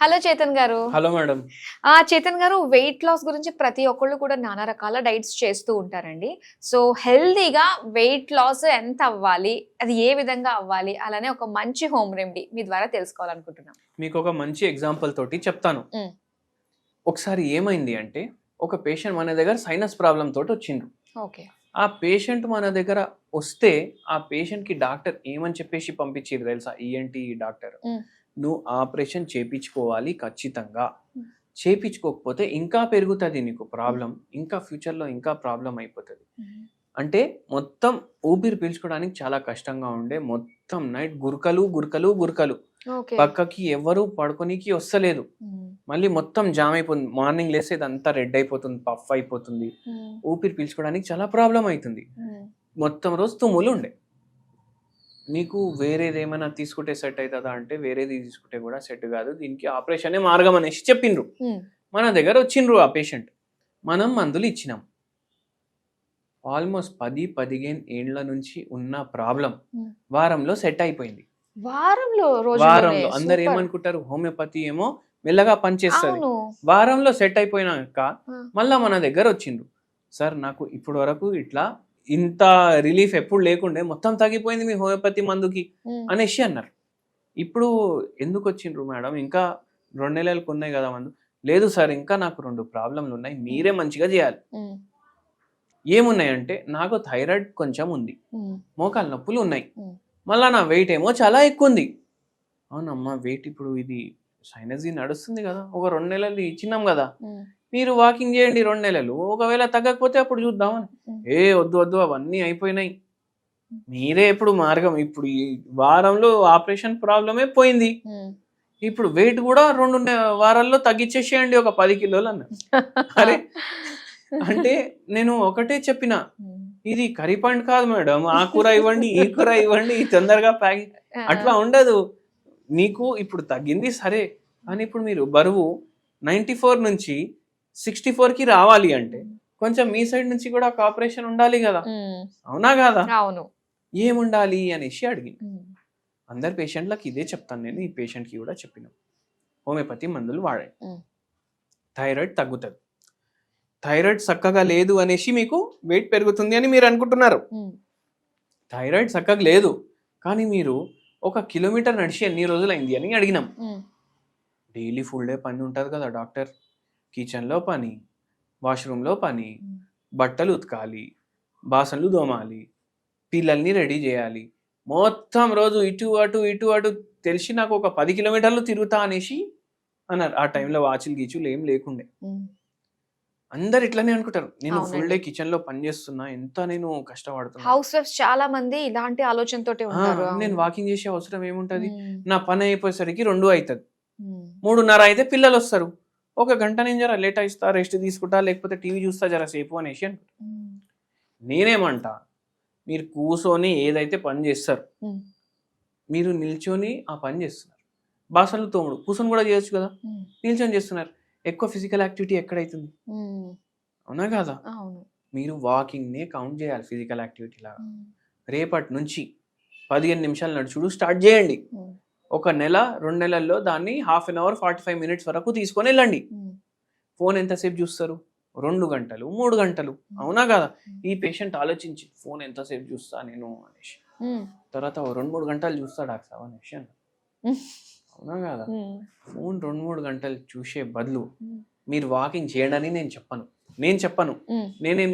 Hello Chetan గారు. Hello madam. Chetan గారు, weight loss గురించి ప్రతి ఒక్కళ్ళు కూడా నానా రకాల డైట్స్ చేస్తూ ఉంటారండి. సో హెల్తీగా వెయిట్ లాస్ ఎంత అవ్వాలి? అది ఏ విధంగా అవ్వాలి? అలానే ఒక మంచి హోమ్ రెమెడీ మీ ద్వారా తెలుసుకోవాలనుకుంటున్నాం. మీకు ఒక మంచి ఎగ్జాంపుల్ తోటి చెప్తాను. ఒకసారి ఏమైంది అంటే ఒక పేషెంట్ మన దగ్గర సైనస్ ప్రాబ్లం తోటి వచ్చిండ్రు. ఓకే. ఆ పేషెంట్ మన దగ్గర వస్తే ఆ పేషెంట్ కి డాక్టర్ ఏమని చెప్పేసి పంపించారు తెలుసా? ఈఎన్టీ డాక్టర్, నువ్వు ఆపరేషన్ చేపించుకోవాలి ఖచ్చితంగా, చేపించుకోకపోతే ఇంకా పెరుగుతుంది నీకు ప్రాబ్లం, ఇంకా ఫ్యూచర్లో ఇంకా ప్రాబ్లం అయిపోతుంది. అంటే మొత్తం ఊపిరి పీల్చుకోవడానికి చాలా కష్టంగా ఉండే, మొత్తం నైట్ గురకలు గురకలు గురకలు, పక్కకి ఎవరు పడుకోనికి వస్తలేదు, మళ్ళీ మొత్తం జామ్ అయిపోతుంది, మార్నింగ్ లేస్తే ఇదంతా రెడ్ అయిపోతుంది, పఫ్ అయిపోతుంది, ఊపిరి పీల్చుకోవడానికి చాలా ప్రాబ్లం అవుతుంది, మొత్తం రోజు తుమ్ములు ఉండే. నీకు వేరేది ఏమైనా తీసుకుంటే సెట్ అవుతుందా అంటే వేరేది తీసుకుంటే కూడా సెట్ కాదు, దీనికి ఆపరేషనే మార్గం అనేసి చెప్పిండ్రు. మన దగ్గర వచ్చిండ్రు ఆ పేషెంట్, మనం మందులు ఇచ్చినాం. ఆల్మోస్ట్ 10-15 ఏళ్ల నుంచి ఉన్న ప్రాబ్లం వారంలో సెట్ అయిపోయింది. వారంలో అందరు ఏమనుకుంటారు, హోమియోపతి ఏమో మెల్లగా పనిచేస్తుంది, వారంలో సెట్ అయిపోయినాక మళ్ళా మన దగ్గర వచ్చిండ్రు. సార్ నాకు ఇప్పటి వరకు ఇట్లా ఇంత రిలీఫ్ ఎప్పుడు లేకుండే, మొత్తం తగ్గిపోయింది మీ హోమియోపతి మందుకి అనేసి అన్నారు. ఇప్పుడు ఎందుకు వచ్చిండ్రు మేడం, ఇంకా 2 నెలలకు ఉన్నాయి కదా మందు? లేదు సార్, ఇంకా నాకు 2 ప్రాబ్లంలు ఉన్నాయి, మీరే మంచిగా చేయాలి. ఏమున్నాయంటే నాకు థైరాయిడ్ కొంచెం ఉంది, మోకాలు నొప్పులు ఉన్నాయి, మళ్ళా నా వెయిట్ ఏమో చాలా ఎక్కువ ఉంది. అవునమ్మా, వెయిట్ ఇప్పుడు ఇది సైనస్ నడుస్తుంది కదా, ఒక 2 నెలలు ఇచ్చినాం కదా, మీరు వాకింగ్ చేయండి 2 నెలలు, ఒకవేళ తగ్గకపోతే అప్పుడు చూద్దామని. వద్దు వద్దు, అవన్నీ అయిపోయినాయి, మీరే ఇప్పుడు మార్గం, ఇప్పుడు ఈ వారంలో ఆపరేషన్ ప్రాబ్లమే పోయింది, ఇప్పుడు వెయిట్ కూడా 2 వారాల్లో తగ్గించేసేయండి ఒక 10 కిలోలు అన్న. అరే అంటే నేను ఒకటే చెప్పిన, ఇది కర్రీ పాయింట్ కాదు మేడం, ఆ కూర ఇవ్వండి, ఈ కూర ఇవ్వండి, తొందరగా ప్యాకింగ్ అట్లా ఉండదు. నీకు ఇప్పుడు తగ్గింది సరే, కానీ ఇప్పుడు మీరు బరువు 94 నుంచి 64కి రావాలి అంటే కొంచెం మీ సైడ్ నుంచి కూడా ఒక ఆపరేషన్ ఉండాలి కదా, అవునా కాదా? అవును. ఏముండాలి అనేసి అడిగింది. అందరు పేషెంట్లకు ఇదే చెప్తాను నేను, ఈ పేషెంట్కి కూడా చెప్పిన, హోమియోపతి మందులు వాడండి, థైరాయిడ్ తగ్గుతుంది. థైరాయిడ్ చక్కగా లేదు అనేసి మీకు వెయిట్ పెరుగుతుంది అని మీరు అనుకుంటున్నారు. థైరాయిడ్ చక్కగా లేదు, కానీ మీరు 1 కిలోమీటర్ నడిచి ఎన్ని రోజులు అయింది అని అడిగినాం. డైలీ ఫుల్ డే పని ఉంటుంది కదా డాక్టర్, కిచెన్లో పని, వాష్రూమ్లో పని, బట్టలు ఉతకాలి, బాసనలు దోమాలి, పిల్లల్ని రెడీ చేయాలి, మొత్తం రోజు ఇటు అటు ఇటు అటు తెలిసి నాకు 10 కిలోమీటర్లు తిరుగుతా అనేసి అన్నారు. ఆ టైంలో వాచులు గీచులు ఏం లేకుండే. అందరు ఇట్లానే అనుకుంటారు, నేను ఫుల్ డే కిచెన్ లో పని చేస్తున్నా, ఎంత నేను కష్టపడుతున్నా. హౌస్ వైఫ్స్ చాలా మంది ఇలాంటి ఆలోచనతోటే ఉంటారు. నేను వాకింగ్ చేసే అవసరం ఏముంటది, నా పని అయిపోయేసరికి 2 అవుతుంది, 3:30 అయితే పిల్లలు వస్తారు, 1 గంట నేను జర లేట్ అయిస్తా, రెస్ట్ తీసుకుంటా, లేకపోతే టీవీ చూస్తా జర సేపు అనేసి అనుకుంటా. నేనేమంటా, మీరు కూర్చొని ఏదైతే పని చేస్తారు, మీరు నిల్చొని ఆ పని చేస్తున్నారు, బాసనలు తోముడు కూర్చొని కూడా చేయొచ్చు కదా, నిల్చొని చేస్తున్నారు, ఎక్కువ ఫిజికల్ యాక్టివిటీ ఎక్కడైతుంది, అవునా కదా? మీరు వాకింగ్ నే కౌంట్ చేయాలి ఫిజికల్ యాక్టివిటీ లాగా. రేపటి నుంచి 15 నిమిషాలు నడుచుడు స్టార్ట్ చేయండి. 1 నెల 2 నెలల్లో దాన్ని ½ గంట 45 మినిట్స్ వరకు తీసుకొని వెళ్ళండి. ఫోన్ ఎంతసేపు చూస్తారు? 2 గంటలు 3 గంటలు, అవునా కదా? ఈ పేషెంట్ ఆలోచించి ఫోన్ ఎంతసేపు చూస్తా నేను అనేసి, తర్వాత 2-3 గంటలు చూస్తా డాక్టర్ అనేసి అన్న, అవునా కదా? ఫోన్ 2-3 గంటలు చూసే బదులు మీరు వాకింగ్ చేయండి అని నేను చెప్పను. నేనేం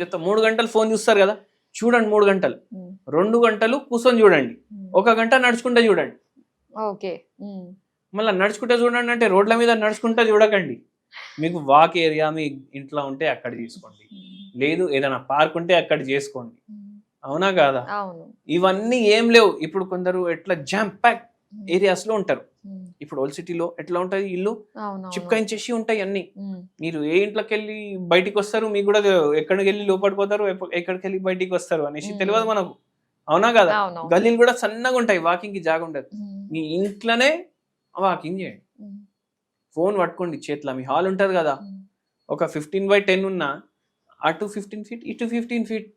చెప్తా, 3 గంటలు ఫోన్ చూస్తారు కదా, చూడండి 3 గంటలు, 2 గంటలు కూర్చొని చూడండి, 1 గంట నడుచుకుంటే చూడండి. మళ్ళీ నడుచుకుంటే చూడండి అంటే రోడ్ల మీద నడుచుకుంటే చూడకండి, మీకు వాక్ ఏరియా మీ ఇంట్లో ఉంటే అక్కడ తీసుకోండి, లేదు ఏదైనా పార్క్ ఉంటే అక్కడ చేసుకోండి, అవునా కాదా? ఇవన్నీ ఏం లేవు. ఇప్పుడు కొందరు ఎట్లా జామ్ ప్యాక్ ఏరియాస్ లో ఉంటారు, ఇప్పుడు ఓల్డ్ సిటీలో ఎట్లా ఉంటది, ఇల్లు చిప్కాయించేసి ఉంటాయి అన్ని, మీరు ఏ ఇంట్లోకి వెళ్ళి బయటికి వస్తారు, మీకు కూడా ఎక్కడికి వెళ్ళి లోపలికి పోతారు, ఎక్కడికి వెళ్ళి బయటికి వస్తారు అనేసి తెలియదు మనకు, అవునా కదా? గల్లీలు కూడా సన్నగా ఉంటాయి, వాకింగ్ కి జాగా ఉండదు. మీ ఇంట్లోనే వాకింగ్ చేయండి, ఫోన్ పట్టుకోండి చేతిలో, మీ హాల్ ఉంటది కదా, ఒక 15/10 ఉన్నా, అటు 15 ఫీట్ ఇటు 15 ఫీట్,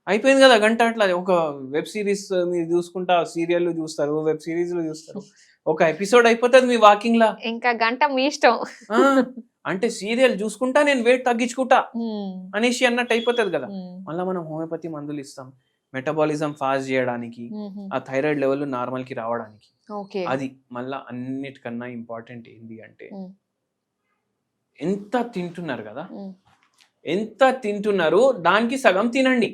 అయిపోయింది కదా గంట. అట్లా ఒక వెబ్ సిరీస్ మీరు చూసుకుంటా, సీరియల్ చూస్తారు, వెబ్ సిరీస్లు చూస్తారు, ఒక ఎపిసోడ్ అయిపోతుంది మీ వాకింగ్ లా. ఇంకా గంట మీ ఇష్టం. ఆ, అంటే సీరియల్ చూసుకుంటా నేను వెయిట్ తగ్గించుకుంటా అనేసి అన్నట్టు అయిపోతుంది కదా. మళ్ళీ మనం హోమియోపతి మందులు ఇస్తాం మెటబాలిజం ఫాస్ట్ చేయడానికి, ఆ థైరాయిడ్ లెవెల్ నార్మల్ కి రావడానికి. అది మళ్ళా అన్నిటికన్నా ఇంపార్టెంట్ ఏంటి అంటే ఎంత తింటున్నారు కదా, ఎంత తింటున్నారు దానికి సగం తినండి.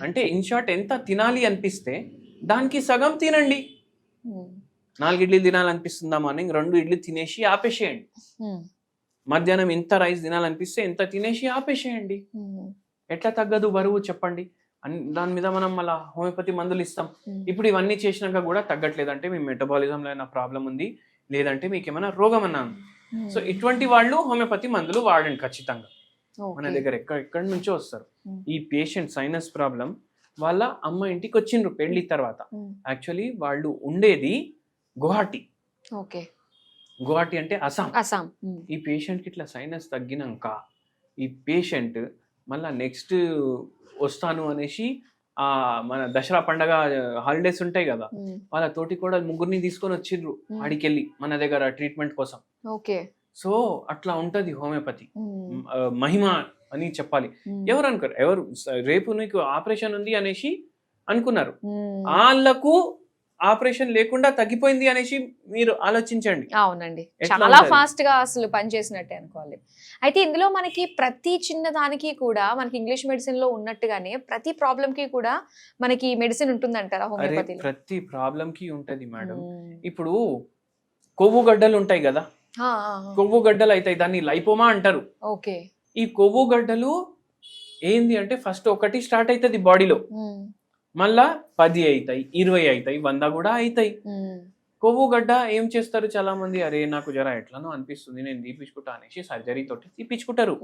అంటే ఇన్ షార్ట్ ఎంత తినాలి అనిపిస్తే దానికి సగం తినండి. 4 ఇడ్లీ తినాలనిపిస్తుందా మార్నింగ్, 2 ఇడ్లీ తినేసి ఆపేసేయండి. మధ్యాహ్నం ఎంత రైస్ తినాలనిపిస్తే ఎంత తినేసి ఆపేసేయండి. ఎట్లా తగ్గదు బరువు చెప్పండి. దాని మీద మనం మళ్ళీ హోమియోపతి మందులు ఇస్తాం. ఇప్పుడు ఇవన్నీ చేసినాక కూడా తగ్గట్లేదంటే మీ మెటబాలిజంలో ఏమైనా ప్రాబ్లం ఉంది, లేదంటే మీకు ఏమైనా రోగం అన్నా ఉంది. సో ఇటువంటి వాళ్ళు హోమియోపతి మందులు వాడండి ఖచ్చితంగా. మన దగ్గర ఎక్కడి నుంచో వస్తారు. ఈ పేషెంట్ సైనస్ ప్రాబ్లం వాళ్ళ అమ్మ ఇంటికి వచ్చిండ్రు పెళ్లి తర్వాత. యాక్చువల్లీ వాళ్ళు ఉండేది గువాహటి. గువాహటి అంటే అస్సాం. ఈ పేషెంట్ కి ఇట్లా సైనస్ తగ్గినాక ఈ పేషెంట్ మళ్ళా నెక్స్ట్ వస్తాను అనేసి ఆ మన దసరా పండగ హాలిడేస్ ఉంటాయి కదా, వాళ్ళ తోటి కూడా 3 తీసుకొని వచ్చిండ్రు ఆడికెళ్ళి మన దగ్గర ట్రీట్మెంట్ కోసం. సో అట్లా ఉంటది హోమియోపతి మహిమ అని చెప్పాలి. ఎవరు అనుకోరు, ఎవరు రేపు నీకు ఆపరేషన్ ఉంది అనేసి అనుకున్నారు, వాళ్ళకు ఆపరేషన్ లేకుండా తగ్గిపోయింది అనేసి మీరు ఆలోచించండి. అవునండి, చాలా ఫాస్ట్ గా అసలు పనిచేసినట్టే అనుకోవాలి. అయితే ఇందులో మనకి ప్రతి చిన్న దానికి కూడా మనకి ఇంగ్లీష్ మెడిసిన్ లో ఉన్నట్టుగానే ప్రతి ప్రాబ్లం కి కూడా మనకి మెడిసిన్ ఉంటుందంటారా హోమియోపతిలో? ప్రతి ప్రాబ్లం కి ఉంటది మేడం. ఇప్పుడు కొవ్వు గడ్డలు ఉంటాయి కదా, కొవ్వు గడ్డలు అవుతాయి, దాన్ని లైపోమా అంటారు. ఈ కొవ్వు గడ్డలు ఏంది అంటే ఫస్ట్ ఒకటి స్టార్ట్ అవుతుంది బాడీలో, మళ్ళా 10 అవుతాయి, 20 అవుతాయి, 100 కూడా అవుతాయి. కొవ్వు గడ్డ ఏం చేస్తారు చాలా మంది, అరే నాకు జర ఎట్లానో అనిపిస్తుంది నేను తీపించుకుంటా అనేసి సర్జరీ తోటి తీపించుకుంటారు.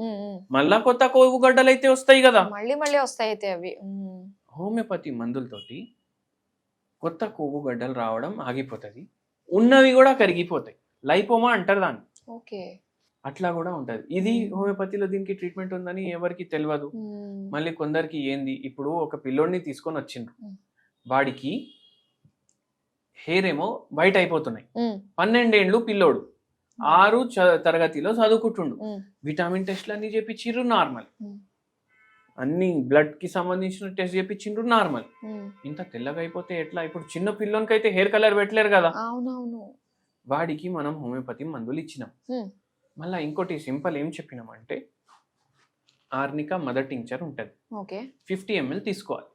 మళ్ళా కొత్త కొవ్వు గడ్డలు అయితే వస్తాయి కదా, మళ్ళీ వస్తాయి. అయితే అవి హోమియోపతి మందులతోటి కొత్త కొవ్వు గడ్డలు రావడం ఆగిపోతుంది, ఉన్నవి కూడా కరిగిపోతాయి. లైపోమా అంటారు దాన్ని. అట్లా కూడా ఉంటది. ఇది హోమియోపతిలో దీనికి ట్రీట్మెంట్ ఉందని ఎవరికి తెలియదు. మళ్ళీ కొందరికి ఏంది, ఇప్పుడు ఒక పిల్లోడిని తీసుకొని వచ్చిండ్రు, వాడికి హెయిర్ ఏమో వైట్ అయిపోతున్నాయి, 12 ఏండ్లు పిల్లోడు, 6 తరగతిలో చదువుకుంటుండు, విటమిన్ టెస్ట్లు అన్ని చేపించిండ్రు నార్మల్, అన్ని బ్లడ్ కి సంబంధించిన టెస్ట్ చేపించిండ్రు నార్మల్. ఇంత తెల్లగా అయిపోతే ఎట్లా? ఇప్పుడు చిన్న పిల్లోనికి అయితే హెయిర్ కలర్ పెట్టలేరు కదా, వాడికి మనం హోమియోపతి మందులు ఇచ్చినాం. మళ్ళీ ఇంకోటి సింపుల్ ఏం చెప్పినామంటే ఆర్నికా మదర్ టింక్చర్ ఉంటుంది, 50 ml తీసుకోవాలి.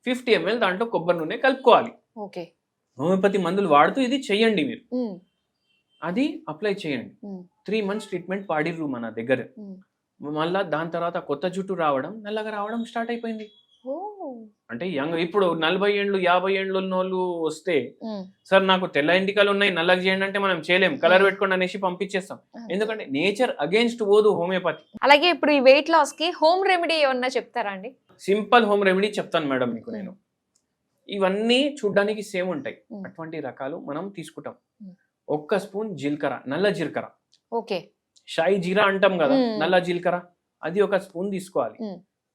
50 ml దాంట్లో కొబ్బరి నూనె కలుపుకోవాలి. హోమియోపతి మందులు వాడుతూ ఇది చెయ్యండి మీరు, అది అప్లై చేయండి. 3 months ట్రీట్మెంట్ వాడిర్రు మన దగ్గర. మళ్ళా దాని తర్వాత కొత్త జుట్టు రావడం, నల్లగా రావడం స్టార్ట్ అయిపోయింది. అంటే యంగ్ ఇప్పుడు 40 ఏండ్లు 50 ఏండ్లు ఉన్న వాళ్ళు వస్తే, సార్ నాకు తెల్ల ఎంటికలు ఉన్నాయి నల్లగా చేయండి అంటే మనం చేయలేం, కలర్ పెట్టుకోండి అనేసి పంపించేస్తాం. ఎందుకంటే నేచర్ అగేన్స్ట్ పోదు హోమియోపతి. అలాగే ఇప్పుడు ఈ వెయిట్ లాస్ కి హోమ్ రెమెడీ ఏమన్నా చెప్తారా అండి? సింపుల్ హోమ్ రెమెడీ చెప్తాను మేడం మీకు నేను. ఇవన్నీ చూడ్డానికి సేమ్ ఉంటాయి, అటువంటి రకాలు మనం తీసుకుంటాం. 1 స్పూన్ జీలకర్ర, నల్ల జీలకర్ర, షాయి జీరా అంటాం కదా, నల్ల జీలకర్ర, అది 1 స్పూన్ తీసుకోవాలి,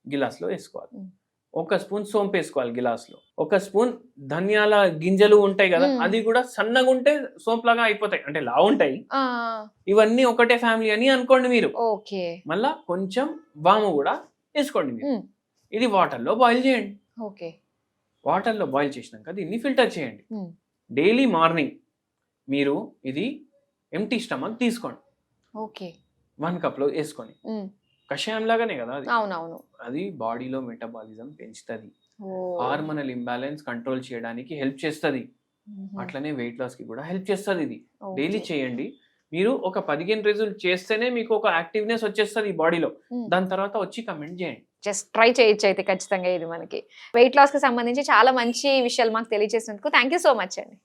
గిలాస్ లో వేసుకోవాలి. 1 స్పూన్ సోంపు వేసుకోవాలి గిలాస్ లో. 1 స్పూన్ ధనియాల గింజలు ఉంటాయి కదా, అది కూడా సన్నగా ఉంటే సోంపు లాగా అయిపోతాయి, అంటే లా ఉంటాయి. ఇవన్నీ ఒకటే ఫ్యామిలీ అని అనుకోండి మీరు. మళ్ళా కొంచెం వాము కూడా వేసుకోండి మీరు. ఇది వాటర్ లో బాయిల్ చేయండి. వాటర్ లో బాయిల్ చేసినాక దీన్ని ఫిల్టర్ చేయండి. డైలీ మార్నింగ్ మీరు ఇది ఎంటీ స్టమక్ తీసుకోండి, 1 కప్ లో వేసుకొని. కషాయం లాగానే కదా అది. అది బాడీలో మెటబాలిజం పెంచుతుంది, హార్మోనల్ ఇంబ్యాలెన్స్ కంట్రోల్ చేయడానికి హెల్ప్ చేస్తుంది, అట్లనే వెయిట్ లాస్ కి కూడా హెల్ప్ చేస్తుంది. ఇది డైలీ చేయండి మీరు. ఒక 15 రోజులు చేస్తేనే మీకు ఒక యాక్టివ్నెస్ వచ్చేస్తుంది బాడీలో. దాని తర్వాత వచ్చి కమెంట్ చేయండి. జస్ట్ ట్రై చేయొచ్చు అయితే ఖచ్చితంగా. ఇది మనకి వెయిట్ లాస్ కి సంబంధించి చాలా మంచి విషయాలు మాకు తెలియజేసినందుకు థ్యాంక్ యూ సో మచ్ అండి.